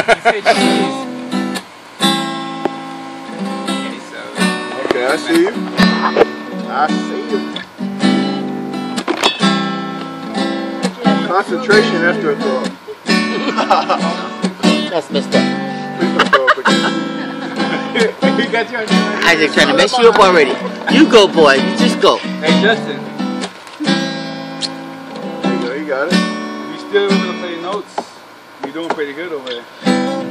Okay, I see you. I see you. Concentration after a throw. That's messed up. Please don't throw up again. Isaac trying to mess you up already. You go, boy. You just go. Hey, Justin. There you go, you got it. You still able to play notes? You're doing pretty good over there.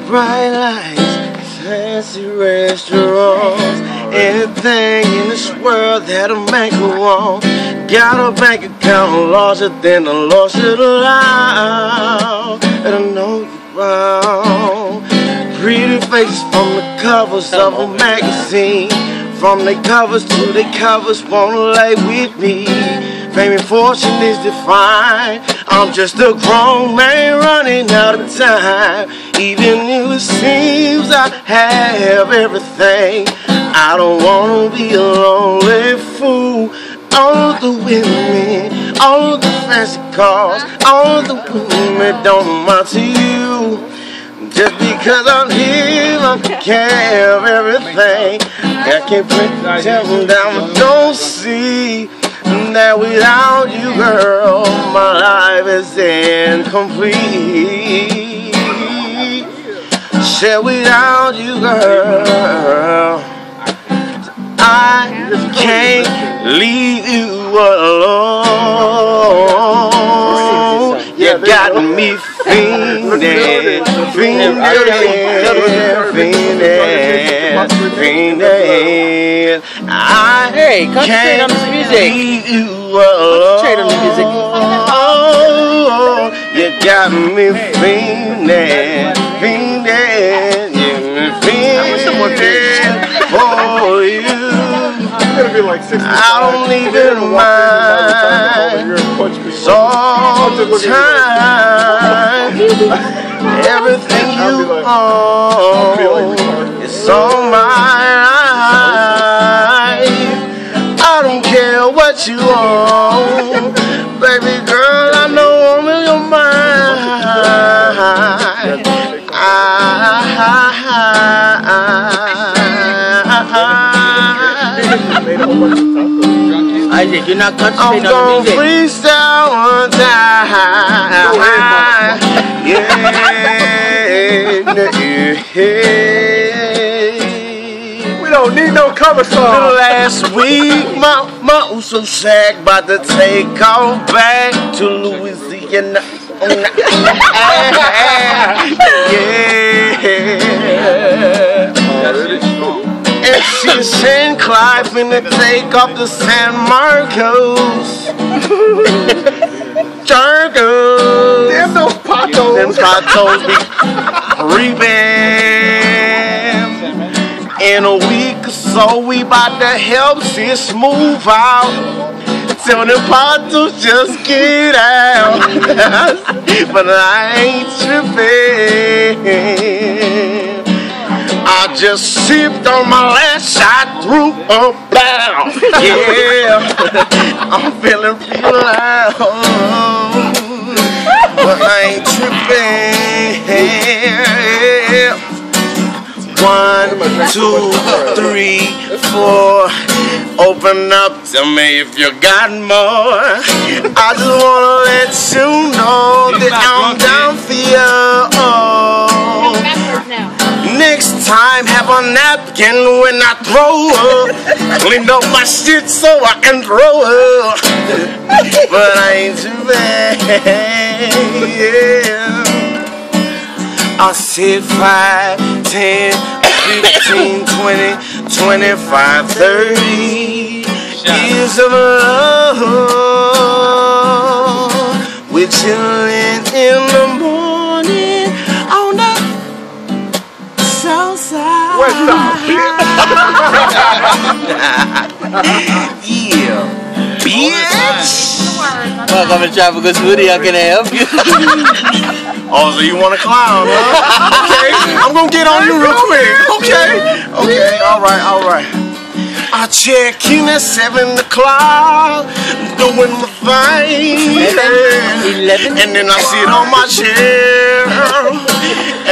Bright lights, fancy restaurants, anything in this world that'll make her want. Got a bank account larger than the Lord should allow. And I know you're wrong. Pretty faces from the covers of a magazine, from the covers to the covers, wanna lay with me. Fame and fortune is defined. I'm just a grown man running out of time. Even if it seems I have everything, I don't wanna be a lonely fool. All of the women, all of the fancy cars, all of the women don't amount to you. Just because I'm here, I can't have everything. I can't tell them down, don't see that without you, girl, my life is incomplete. Said without you, girl, I can't leave you alone. You got me fiending, fiending. Hey, concentrate on this music. Concentrate on the music. Oh, you got me fiending, fiending, fiending for you. Like 60 I don't even mind. Sometimes everything you own is on my life. I don't care what you own, baby girl. I know I'm in your mind. Isaac, you're not I'm concentrating on the gonna music. freestyle one time. We don't need no cover song. Last week, my was so sad, about to take off back to Louisiana. And she's San Clyde finna take off the San Marcos. Jargos. Damn those patos. Them patos be reaping. In a week or so, we bout to help sis move out. Tell them patos just get out. But I ain't tripping. I just sipped on my last shot, through a bound. Yeah, I'm feeling loud, but I ain't tripping. 1, 2, 3, 4. Open up, tell me if you got more. I just wanna let you know that I'm down for you. Next time, have a napkin when I throw up. Clean up my shit so I can throw up. But I ain't too bad, yeah. I said 5, 10, 15, 20, 25, 30 years of love. We're chilling in the morning on the south side. West Yeah, bitch. Welcome to Tropical Smoothie. How can I help you? Oh, so you want to clown, huh? Okay, I'm gonna get on you real quick. Okay, all right. I check in at 7 o'clock, doing my thing. 11? And then I sit on my chair,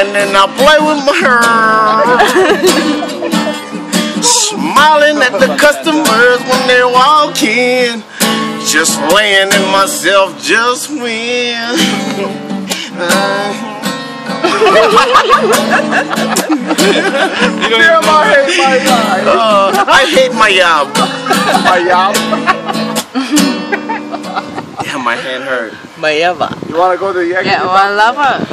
and then and I play with my hair. Smiling at the customers when they walk in. Just laying in myself, just win. I hate my job. My job? Yeah, my hand hurt. Mayaba. You wanna go to the Yankee? Yeah, one lover.